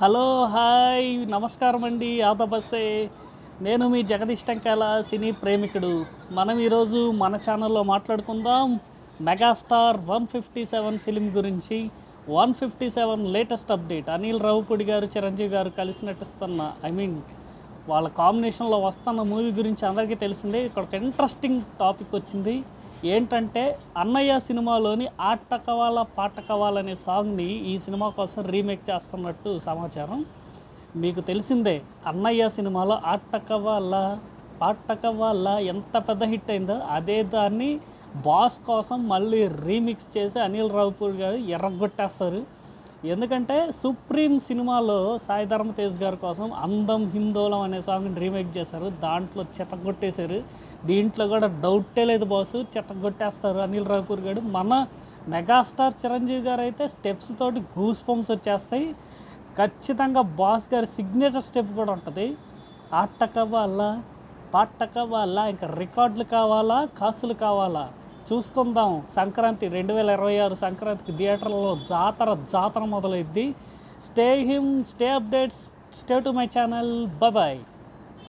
Hello hi నమస్కారం అండి ఆదబస్సే. నేను మీ జగదీష్ టంకాల సినీ ప్రేమికుడు. మనం ఈరోజు మన ఛానల్లో మాట్లాడుకుందాం మెగాస్టార్ 157 ఫిలిం గురించి. 157 లేటెస్ట్ అప్డేట్. అనిల్ రావిపూడి గారు చిరంజీవి గారు కలిసి నటిస్తున్న వాళ్ళ కాంబినేషన్లో వస్తున్న మూవీ గురించి అందరికీ తెలిసిందే. ఇక్కడ ఒక ఇంట్రెస్టింగ్ టాపిక్ వచ్చింది. ఏంటంటే అన్నయ్య సినిమాలోని ఆట కవాల పాట కవాల అనే సాంగ్ని ఈ సినిమా కోసం రీమేక్ చేస్తున్నట్టు సమాచారం. మీకు తెలిసిందే అన్నయ్య సినిమాలో ఆట కవాల పాట కవాల ఎంత పెద్ద హిట్ అయిందో, అదే దాన్ని బాస్ కోసం మళ్ళీ రీమిక్స్ చేసి అనిల్ రావిపూడి గారు ఎర్రగొట్టేస్తారు. ఎందుకంటే సుప్రీం సినిమాలో సాయి ధర్మ తేజ్ గారి కోసం అందం హిందోళం అనే సాంగ్ని రీమేక్ చేశారు. దాంట్లో చెత్తగొట్టేశారు. దీంట్లో కూడా డౌటే లేదు బాసు, చెత్తగొట్టేస్తారు అనిల్ రావిపూడి గారు. మన మెగాస్టార్ చిరంజీవి గారు అయితే స్టెప్స్ తోటి గూస్ పంప్స్ వచ్చేస్తాయి. ఖచ్చితంగా బాస్ గారి సిగ్నేచర్ స్టెప్ కూడా ఉంటుంది. ఆట కావాలా పాట కావాలా, ఇంకా రికార్డులు కావాలా, కాసులు కావాలా, చూసుకుందాం. సంక్రాంతి 2026 సంక్రాంతికి థియేటర్లో జాతర మొదలైద్ది. Stay updates, stay to my channel. Bye.